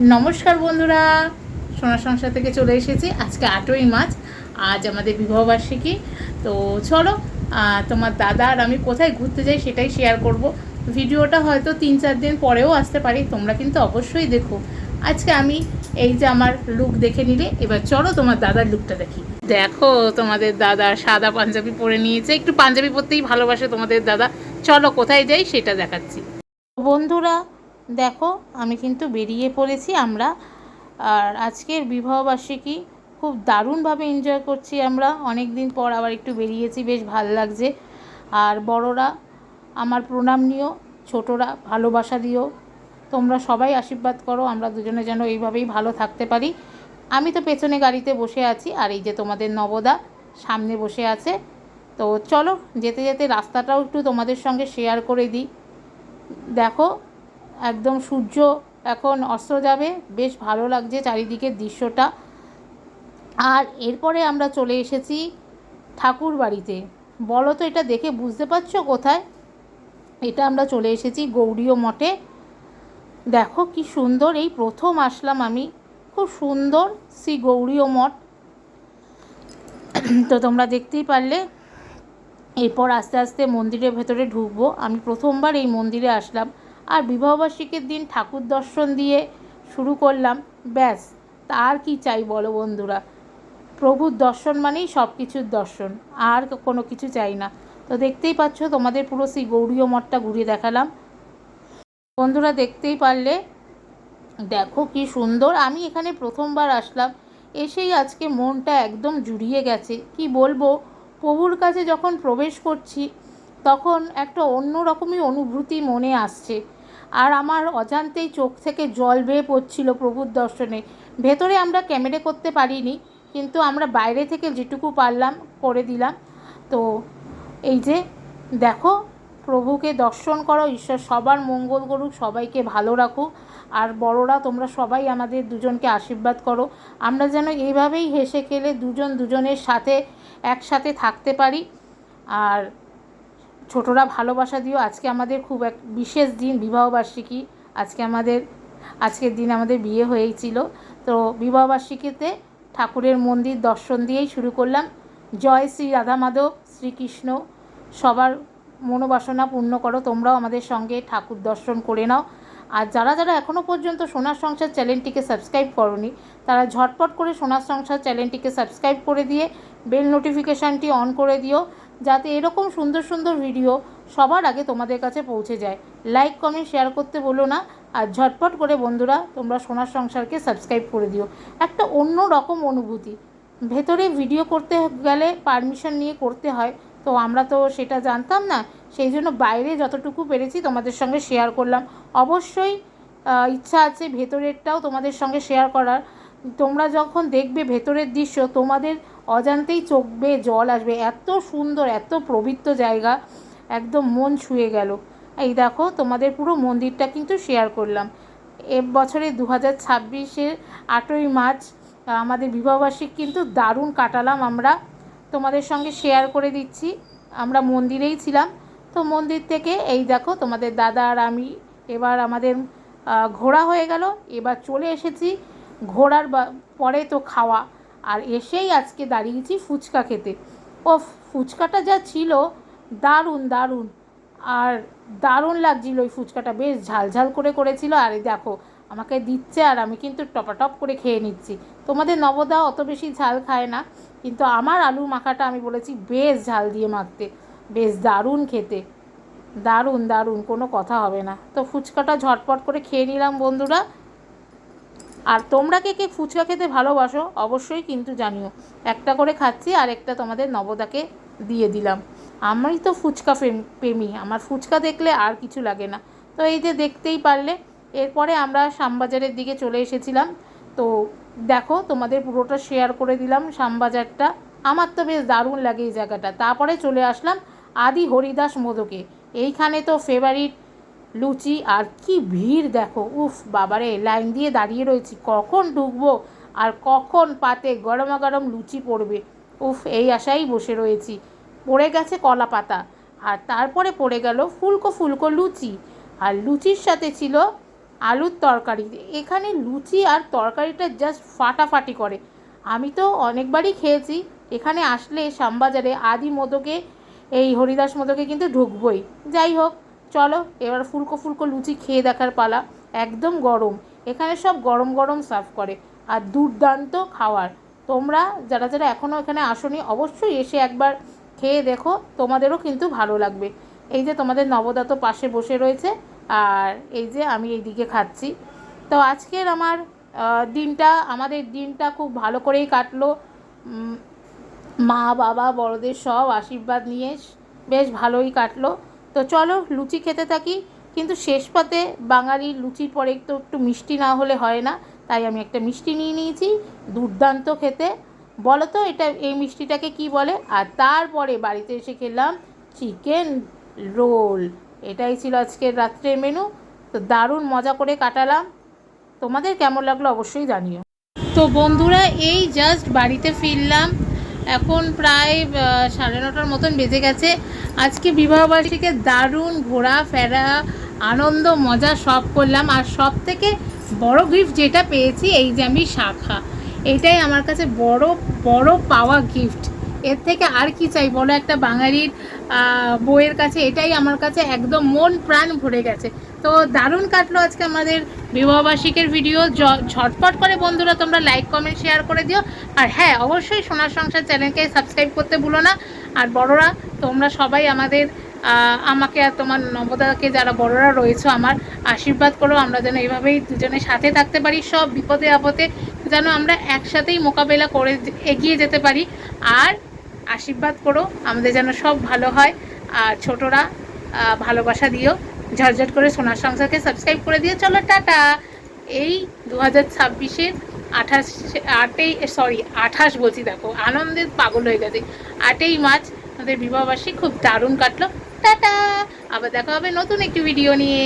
नमस्कार बंधुरा सोना संसार থেকে চলে এসেছি। আজকে 8ই মার্চ, আজ আমাদের বিবাহবার্ষিকী। তো চলো তোমার দাদা আর আমি কোথায় ঘুরতে যাই সেটাই শেয়ার করব। ভিডিওটা হয়তো 3-4 দিন পরেও আসতে পারে, তোমরা কিন্তু অবশ্যই দেখো। আজকে আমি এই যে আমার লুক দেখে নিলে, এবার চলো তোমার দাদার লুকটা দেখি। দেখো তোমাদের দাদা সাদা পাঞ্জাবি পরে নিয়েছে, একটু পাঞ্জাবি পরতেই ভালোবাসে তোমাদের দাদা। চলো কোথায় যাই সেটা দেখাচ্ছি। বন্ধুরা দেখো, আমি কিন্তু বেরিয়ে পড়েছি আমরা। আর আজকের বিবাহবার্ষিকী খুব দারুণভাবে এনজয় করছি আমরা। অনেক দিন পর আবার একটু বেরিয়েছি, বেশ ভালো লাগছে। আর বড়রা আমার প্রণাম নিও, ছোটরা ভালোবাসা দিও। তোমরা সবাই আশীর্বাদ করো, আমরা দুজনে যেন এইভাবেই ভালো থাকতে পারি। আমি তো পেছনে গাড়িতে বসে আছি, আর এই যে তোমাদের নবদা সামনে বসে আছে। তো চলো যেতে যেতে রাস্তাটাও একটু তোমাদের সঙ্গে শেয়ার করে দিই। দেখো একদম সূর্য এখন অস্ত যাবে, বেশ ভালো লাগছে চারিদিকের দৃশ্যটা। আর এরপরে আমরা চলে এসেছি ঠাকুর বাড়িতে। বলো তো এটা দেখে বুঝতে পারছো কোথায়? এটা আমরা চলে এসেছি গৌড়ীয় মঠে। দেখো কি সুন্দর, এই প্রথম আসলাম আমি। খুব সুন্দর শ্রী গৌড়ীয় মঠ। তো তোমরা দেখতেই পারলে। এরপর আস্তে আস্তে মন্দিরের ভেতরে ঢুকবো। আমি প্রথমবার এই মন্দিরে আসলাম, আর বিবাহবার্ষিকীর দিন ঠাকুর দর্শন দিয়ে শুরু করলাম। ব্যাস, তার কি চাই বলো বন্ধুরা? প্রভুর দর্শন মানেই সব কিছুর দর্শন, আর কোনো কিছু চাই না। তো দেখতেই পাচ্ছ, তোমাদের পুরো সেই গৌড়ীয় মঠটা ঘুরিয়ে দেখালাম। বন্ধুরা দেখতেই পারলে, দেখো কি সুন্দর। আমি এখানে প্রথমবার আসলাম, এসেই আজকে মনটা একদম জুড়িয়ে গেছে। কি বলবো, প্রভুর কাছে যখন প্রবেশ করছি তখন একটা অন্য রকমই অনুভূতি মনে আসছে। আর আমার অজান্তেই চোখ থেকে জল বেয়ে পড়ছিল প্রভুর দর্শনে। ভেতরে আমরা ক্যামেরা করতে পারিনি, কিন্তু আমরা বাইরে থেকে যেটুকু পারলাম করে দিলাম। তো এই যে দেখো, প্রভুকে দর্শন করো, ঈশ্বর সবার মঙ্গল করুক, সবাইকে ভালো রাখুক। আর বড়রা তোমরা সবাই আমাদের দুজনকে আশীর্বাদ করো, আমরা যেন এইভাবেই হেসে খেলে দুজন দুজনের সাথে একসাথে থাকতে পারি। আর ছোটরা ভালোবাসা দিও। আজকে আমাদের খুব এক বিশেষ দিন, বিবাহবার্ষিকী। আজকের দিন আমাদের বিয়ে হয়েছিল। তো বিবাহবার্ষিকীতে ঠাকুরের মন্দির দর্শন দিয়েই শুরু করলাম। জয় শ্রী রাধা মাধব, শ্রীকৃষ্ণ সবার মনোবাসনা পূর্ণ করো। তোমরাও আমাদের সঙ্গে ঠাকুর দর্শন করে নাও। আর যারা যারা এখনও পর্যন্ত সোনার সংসার চ্যানেলটিকে সাবস্ক্রাইব করোনি, তারা ঝটপট করে সোনার সংসার চ্যানেলটিকে সাবস্ক্রাইব করে দিয়ে বেল নোটিফিকেশানটি অন করে দিও, যাতে এরকম সুন্দর সুন্দর ভিডিও সবার আগে তোমাদের কাছে পৌঁছে যায়। লাইক কমেন্ট শেয়ার করতে বলো না। আর ঝটপট করে বন্ধুরা তোমরা সোনার সংসারকে সাবস্ক্রাইব করে দিও। একটা অন্য রকম অনুভূতি। ভেতরে ভিডিও করতে গেলে পারমিশন নিয়ে করতে হয়, তো আমরা তো সেটা জানতাম না। সেই জন্য বাইরে যতটুকু পেরেছি তোমাদের সঙ্গে শেয়ার করলাম। অবশ্যই ইচ্ছা আছে ভেতরেরটাও তোমাদের সঙ্গে শেয়ার করার। তোমরা যখন দেখবে ভেতরের দৃশ্য, তোমাদের অজান্তেই চোখ বেয়ে জল আসবে। এত সুন্দর, এত পবিত্র জায়গা, একদম মন ছুঁয়ে গেল। এই দেখো, তোমাদের পুরো মন্দিরটা কিন্তু শেয়ার করলাম। বছরে 2026-এর 8ই মার্চ আমাদের বিবাহবার্ষিকী কিন্তু দারুণ কাটালাম আমরা। তোমাদের সঙ্গে শেয়ার করে দিচ্ছি। আমরা মন্দিরেই ছিলাম। তো মন্দির থেকে এই দেখো তোমাদের দাদা আর আমি, এবার আমাদের ঘোরা হয়ে গেল। এবার চলে এসেছি ঘোরার পরে তো খাওয়া। আর এসেই আজকে দাঁড়িয়েছি ফুচকা খেতে। ও ফুচকাটা যা ছিল, দারুণ দারুণ। আর দারুণ লাগছিল ওই ফুচকাটা, বেশ ঝালঝাল করে করেছিল। আর এই দেখো আমাকে দিচ্ছে, আর আমি কিন্তু টপাটপ করে খেয়ে নিচ্ছি। তোমাদের নবদা অত বেশি ঝাল খায় না, কিন্তু আমার আলু মাখাটা আমি বলেছি বেশ ঝাল দিয়ে মাখতে। বেশ দারুণ খেতে, দারুণ দারুণ, কোনো কথা হবে না। তো ফুচকাটা ঝটপট করে খেয়ে নিলাম বন্ধুরা। আর তোমরা কে কে ফুচকা খেতে ভালোবাসো অবশ্যই কিন্তু জানিও। একটা করে খাচ্ছি, আর একটা তোমাদের নবদাকে দিয়ে দিলাম। আমি তো ফুচকা প্রেমী, আমার ফুচকা দেখলে আর কিছু লাগে না। তো এই যে দেখতেই পারলে, এরপরে আমরা শ্যামবাজারের দিকে চলে এসেছিলাম। তো দেখো তোমাদের পুরোটা শেয়ার করে দিলাম শ্যামবাজারটা। আমার তো বেশ দারুণ লাগে এই জায়গাটা। তারপরে চলে আসলাম আদি হরিদাস মোদকে। এইখানে তো ফেভারিট লুচি। আর কি ভিড় দেখো, উফ বাবারে, লাইন দিয়ে দাঁড়িয়ে রয়েছি, কখন ঢুকবো আর কখন পাতে গরমা গরম লুচি পড়বে। উফ, এই আশাই বসে রয়েছি। পড়ে গেছে কলা পাতা, আর তারপরে পড়ে গেল ফুলকো ফুলকো লুচি। আর লুচির সাথে ছিল আলুর তরকারি। এখানে লুচি আর তরকারিটা জাস্ট ফাটাফাটি করে। আমি তো অনেকবারই খেয়েছি, এখানে আসলে শ্যামবাজারে আদি মোদকে, এই হরিদাস মোদকে কিন্তু ঢুকবই। যাই হোক, চলো এবার ফুলকো ফুলকো লুচি খেয়ে দেখার পালা। একদম গরম, এখানে সব গরম গরম সার্ভ করে আর দুর্দান্ত খাওয়ার। তোমরা যারা যারা এখনও এখানে আসোনি অবশ্যই এসে একবার খেয়ে দেখো, তোমাদেরও কিন্তু ভালো লাগবে। এই যে তোমাদের নবদা তো পাশে বসে রয়েছে, আর এই যে আমি এইদিকে খাচ্ছি। তো আজকের আমাদের দিনটা খুব ভালো করেই কাটলো। মা বাবা বড়দের সব আশীর্বাদ নিয়ে বেশ ভালোই কাটলো। তো চলো লুচি খেতে থাকি, কিন্তু শেষ পাতে বাঙালির লুচির পরে তো একটু মিষ্টি না হলে হয় না, তাই আমি একটা মিষ্টি নিয়ে নিয়েছি। দুর্দান্ত খেতে, বলো তো এই মিষ্টিটাকে কি বলে? আর তারপরে বাড়িতে এসে খেলাম চিকেন রোল। এটাই ছিল আজকের রাত্রের মেনু। তো দারুণ মজা করে কাটালাম। তোমাদের কেমন লাগলো অবশ্যই জানিও। তো বন্ধুরা, এই জাস্ট বাড়িতে ফিরলাম, এখন প্রায় 9:30 মতন বেজে গেছে। আজকে বিবাহবার্ষিকীতে দারুণ ঘোরাফেরা, আনন্দ মজা সব করলাম। আর সব থেকে বড় গিফট যেটা পেয়েছি, এই যে আমি শাখা, এটাই আমার কাছে বড় বড় পাওয়া গিফট। এর থেকে আর কি চাই বলো একটা বাঙালির বউয়ের কাছে? এটাই আমার কাছে একদম মন প্রাণ ভরে গেছে। তো দারুণ কাটলো আজকে আমাদের বিবাহবার্ষিকীর ভিডিও। ঝটপট করে বন্ধুরা তোমরা লাইক কমেন্ট শেয়ার করে দিও। আর হ্যাঁ, অবশ্যই সোনার সংসার চ্যানেলকে সাবস্ক্রাইব করতে ভুলো না। আর বড়রা তোমরা সবাই আমাকে আর তোমার নবদাকে, যারা বড়রা রয়েছে, আমার আশীর্বাদ করো। আমরা যেন এইভাবেই দুজনের সাথে থাকতে পারি, সব বিপদে আপদে যেন আমরা একসাথেই মোকাবেলা করে এগিয়ে যেতে পারি। আর আশীর্বাদ করো আমাদের যেন সব ভালো হয়। আর ছোটরা ভালোবাসা দিও। ঝটঝট করে সোনার সংসারকে সাবস্ক্রাইব করে দিও। চলো টাটা। এই 2026-এর 28 বলছি, দেখো আনন্দের পাগল হয়ে গেছে। 8ই মার্চ আমাদের বিবাহবার্ষিকী খুব দারুণ কাটলো। টাটা, আবার দেখা হবে নতুন একটি ভিডিও নিয়ে।